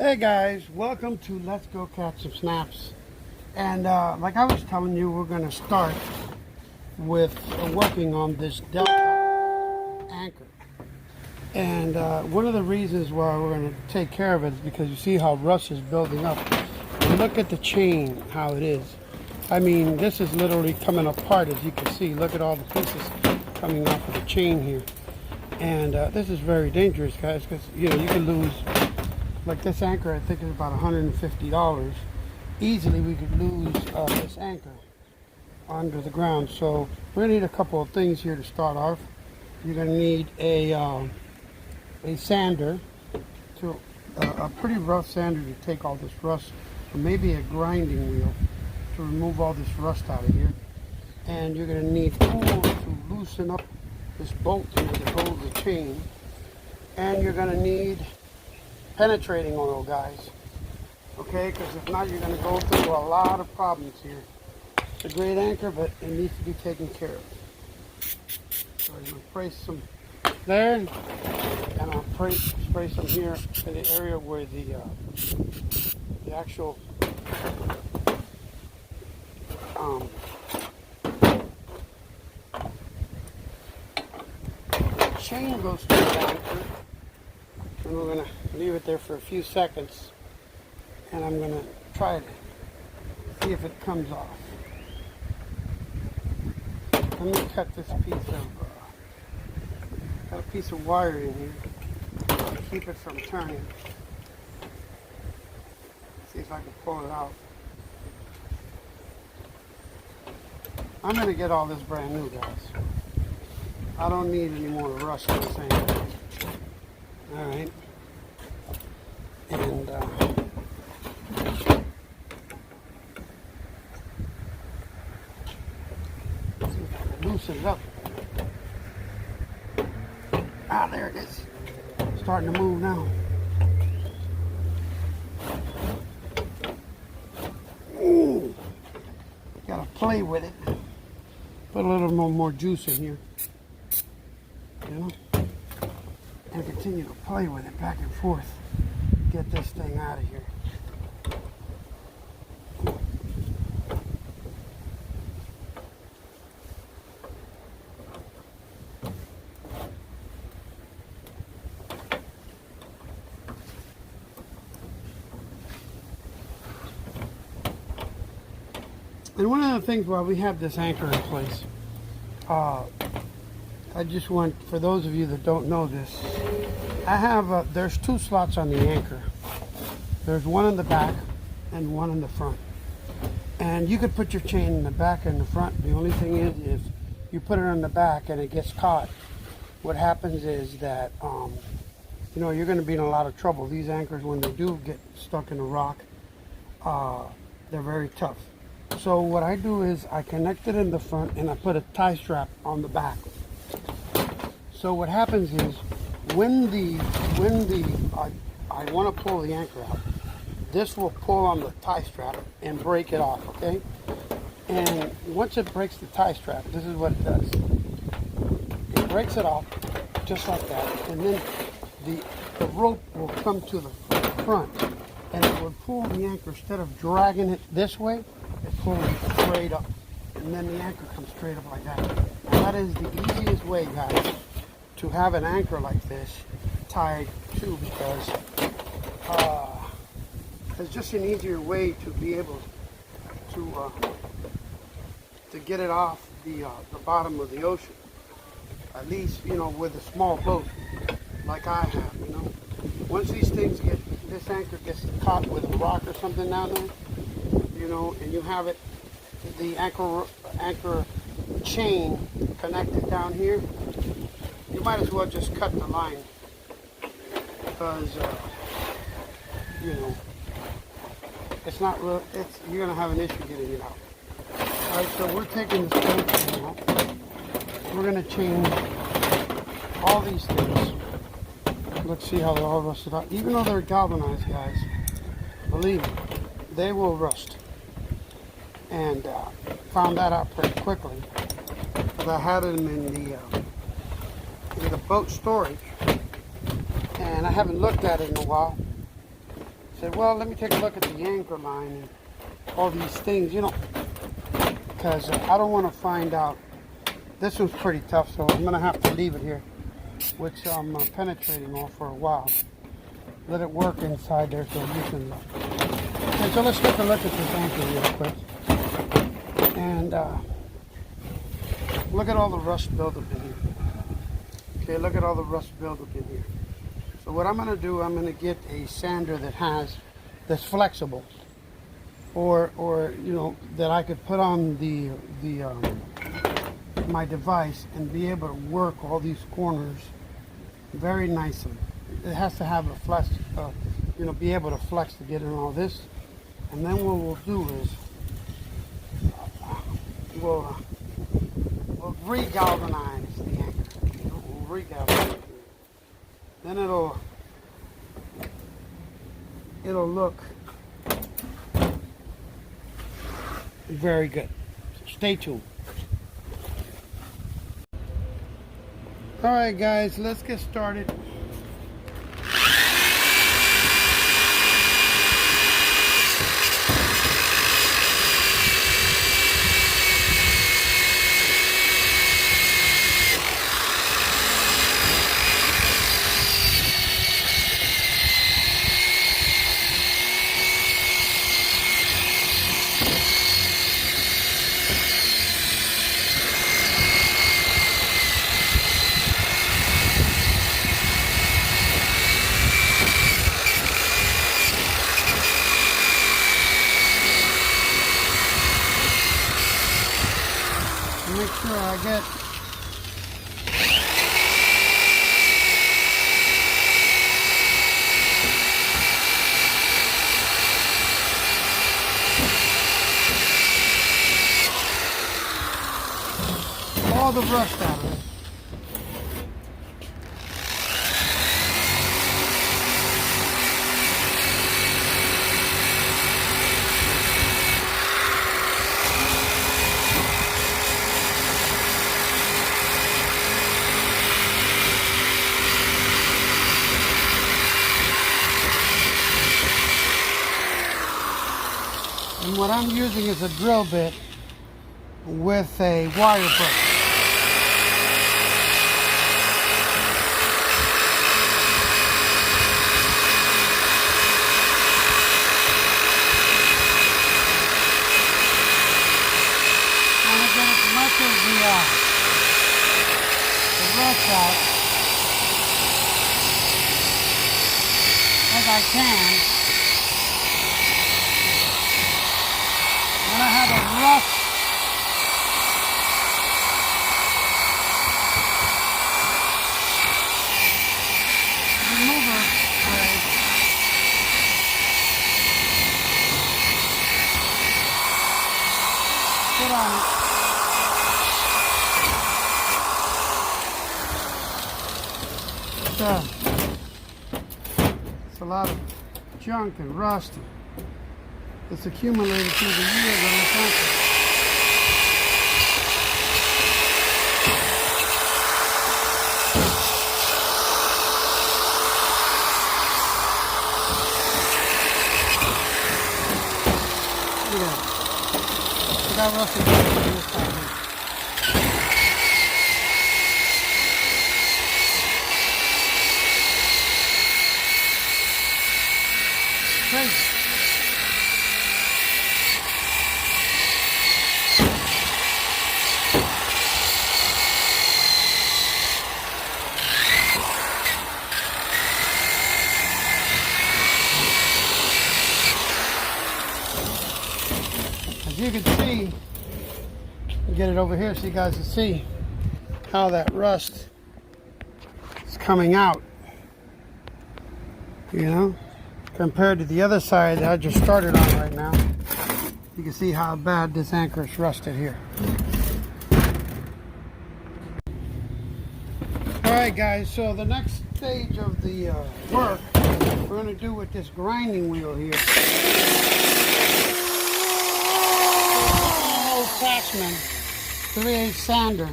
Hey guys, welcome to Let's Go Catch Some Snaps. And like I was telling you, we're going to start with working on this delta anchor. And one of the reasons why we're going to take care of it is because you see how rust is building up. And look at the chain, how it is. I mean, this is literally coming apart, as you can see. Look at all the pieces coming off of the chain here. And this is very dangerous, guys, because you can lose. Like this anchor, I think is about $150. Easily we could lose this anchor under the ground. So we're gonna need a couple of things here to start off. You're gonna need a sander, a pretty rough sander to take all this rust, or maybe a grinding wheel to remove all this rust out of here. And you're gonna need tools to loosen up this bolt here that holds the chain. And you're gonna need penetrating oil, guys, okay, because if not, you're going to go through a lot of problems here. It's a great anchor, but it needs to be taken care of. So I'm going to spray some there, and I'll spray some here in the area where the actual chain goes through the anchor. And we're going to leave it there for a few seconds, and I'm going to try to see if it comes off. Let me cut this piece of got a piece of wire in here to keep it from turning. See if I can pull it out. I'm going to get all this brand new, guys. I don't need any more rust in this anchor. All right, and see if I can loosen it up. Ah, there it is. Starting to move now. Ooh, gotta play with it. Put a little more juice in here. You know. And continue to play with it back and forth. Get this thing out of here. And one of the things while we have this anchor in place, I just want, for those of you that don't know this, I have, there's two slots on the anchor. There's one in the back and one in the front. And you could put your chain in the back and the front. The only thing is, if you put it in the back and it gets caught, what happens is that, you're going to be in a lot of trouble. These anchors, when they do get stuck in a rock, they're very tough. So what I do is I connect it in the front and I put a tie strap on the back. So what happens is, when I want to pull the anchor out, this will pull on the tie strap and break it off, okay? And once it breaks the tie strap, this is what it does. It breaks it off just like that, and then the rope will come to the front, and it will pull the anchor. Instead of dragging it this way, it pulls it straight up, and then the anchor comes straight up like that. And that is the easiest way, guys, to have an anchor like this tied to, because it's just an easier way to be able to get it off the bottom of the ocean. At least, with a small boat like I have, Once these things this anchor gets caught with a rock or something down there, and you have it, the anchor chain connected down here, you might as well just cut the line, because it's not real. You're gonna have an issue getting it out. All right, so we're taking this bolt out. We're gonna change all these things. Let's see how they're all rusted out. Even though they're galvanized, guys, believe me, they will rust. And found that out pretty quickly, because I had them in the boat storage, and I haven't looked at it in a while. said, well, let me take a look at the anchor line and all these things, you know, because I don't want to find out. This one's pretty tough, so I'm going to have to leave it here, which I'm penetrating on for a while. Let it work inside there so you can look. Okay, so let's take a look at this anchor real quick. And look at all the rust buildup in here. Okay, look at all the rust buildup in here. So what I'm going to do, I'm going to get a sander that's flexible, or you know, that I could put on my device and be able to work all these corners very nicely. It has to have a flex, you know, be able to flex to get in all this. And then what we'll do is we'll re-galvanize the anchor. You know, we'll re-galvanize it. Then it'll look very good. So stay tuned. All right, guys, let's get started. Make sure I get all the rust out of it. And what I'm using is a drill bit with a wire brush. And I get as much of the rust out as I can. And I have a rough remover spray. Put on it. It's a lot of junk and rust. It's accumulated through the years on the country. Look at that. Look how rusty it is on this side here. Crazy. As you can see, get it over here so you guys can see how that rust is coming out, you know, compared to the other side that I just started on right now. You can see how bad this anchor is rusted here. Alright guys, so the next stage of the work we're going to do with this grinding wheel here. Old Craftsman 3/8 sander.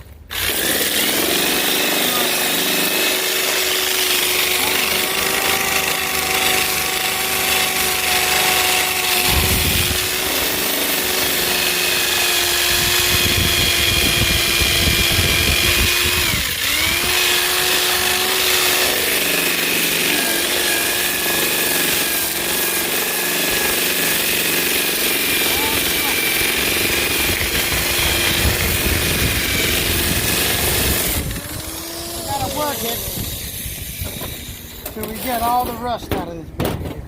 work it till we get all the rust out of this baby here.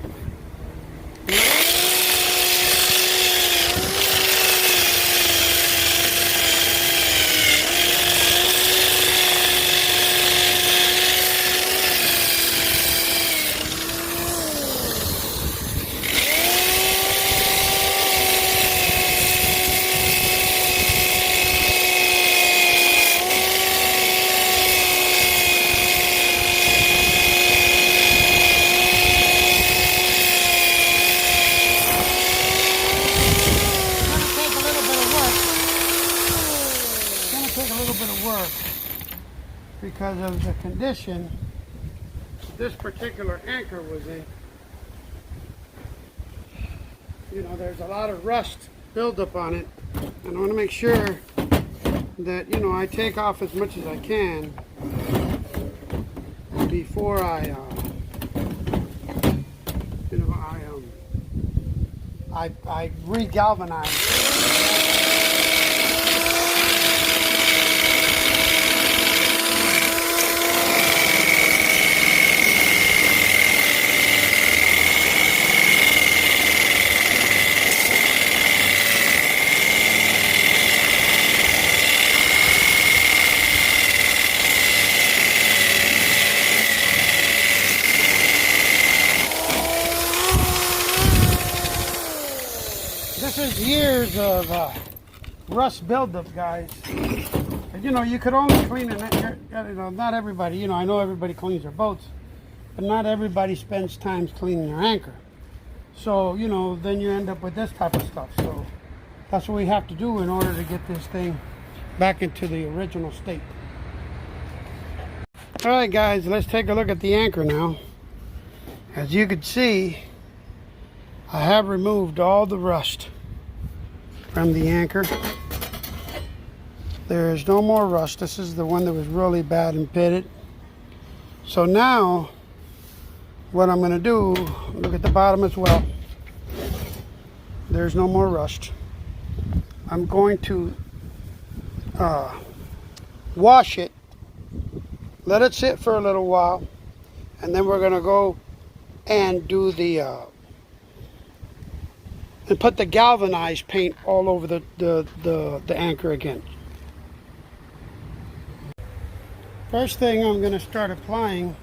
Because of the condition this particular anchor was in. You know, there's a lot of rust buildup on it, and I want to make sure that, you know, I take off as much as I can before I re-galvanize. This is years of rust buildup, guys. And, you know, you could only clean it. You know, not everybody. You know, I know everybody cleans their boats, but not everybody spends time cleaning their anchor. So, you know, then you end up with this type of stuff. So that's what we have to do in order to get this thing back into the original state. All right, guys, let's take a look at the anchor now. As you can see, I have removed all the rust from the anchor. There is no more rust. This is the one that was really bad and pitted. So now, what I'm going to do, look at the bottom as well. There's no more rust. I'm going to wash it, let it sit for a little while, and then we're going to go and do the and put the galvanized paint all over the anchor again. First thing I'm going to start applying,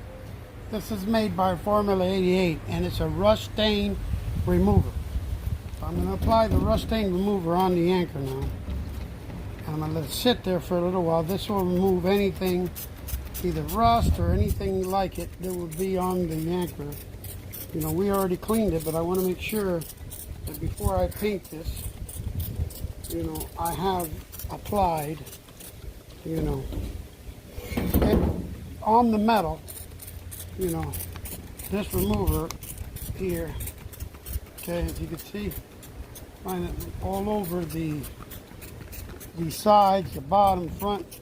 this is made by Formula 88, and it's a rust stain remover. So I'm going to apply the rust stain remover on the anchor now, and I'm going to let it sit there for a little while. This will remove anything, either rust or anything like it, that would be on the anchor. You know, we already cleaned it, but I want to make sure that before I paint this, you know, I have applied, you know, and on the metal, you know, this remover here, okay, as you can see, find it all over the sides, the bottom, front,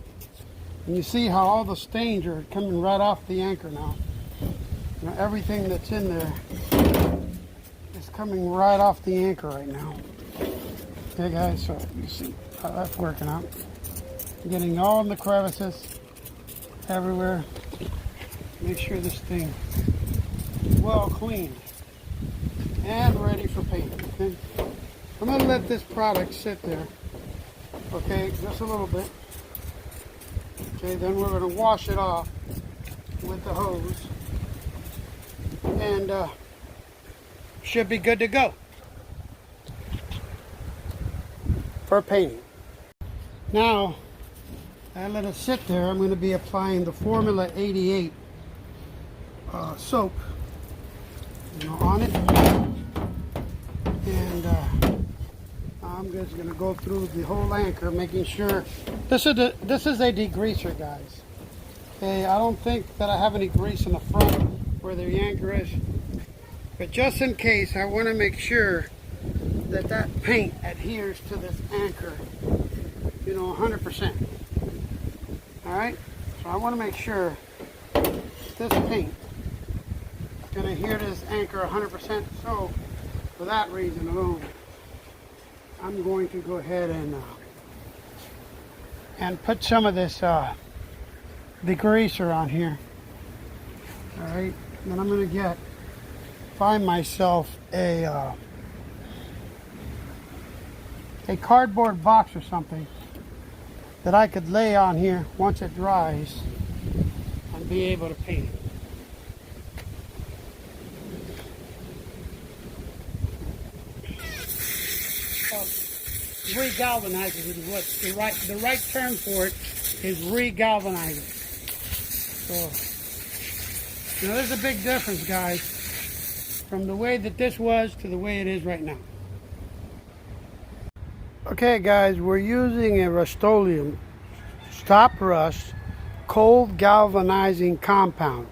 and you see how all the stains are coming right off the anchor now. You know, everything that's in there is coming right off the anchor right now. Okay, guys, so you see how that's working out. Getting all in the crevices, everywhere. Make sure this thing is well cleaned and ready for paint. Okay, I'm going to let this product sit there, okay, just a little bit. Okay, then we're going to wash it off with the hose, and should be good to go for painting. Now, I let it sit there. I'm going to be applying the Formula 88 soap, you know, on it, and I'm just going to go through the whole anchor, making sure this is a degreaser, guys. Okay, I don't think that I have any grease in the front where the anchor is, but just in case, I want to make sure that that paint adheres to this anchor, you know, 100%. All right, so I want to make sure this paint is going to adhere to this anchor 100%. So for that reason alone, I'm going to go ahead and put some of this the greaser on here. All right, then I'm gonna find myself a cardboard box or something that I could lay on here once it dries and be able to paint it. Regalvanizing is what the right term for it is, regalvanizing. So now there's a big difference, guys, from the way that this was to the way it is right now. Okay guys, we're using a Rust-Oleum stop rust cold galvanizing compound.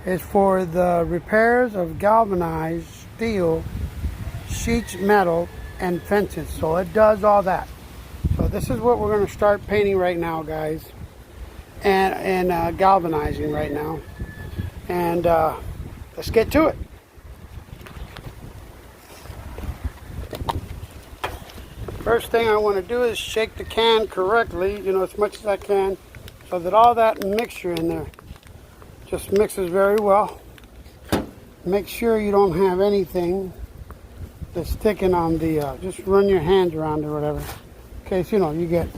It's for the repairs of galvanized steel, sheets metal, and fences. So it does all that. So this is what we're going to start painting right now, guys, and galvanizing right now. And let's get to it. First thing I want to do is shake the can correctly, as much as I can, so that all that mixture in there just mixes very well. Make sure you don't have anything that's sticking on the, just run your hands around or whatever, in case, you get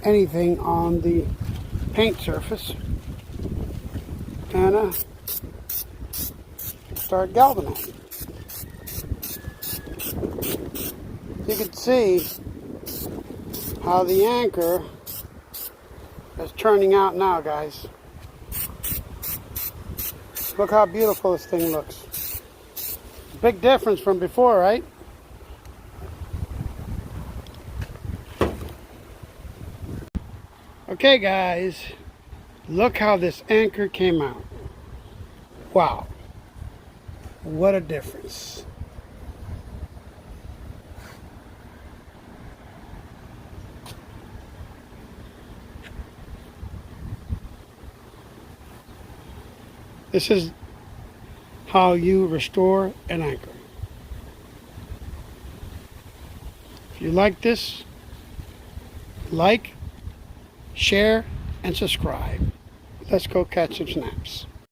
anything on the paint surface. And start galvanizing. You can see how the anchor is turning out now, guys. Look how beautiful this thing looks. Big difference from before, right? Okay guys, look how this anchor came out. Wow, what a difference. This is how you restore an anchor. If you like this, like, share, and subscribe. Let's go catch some snaps.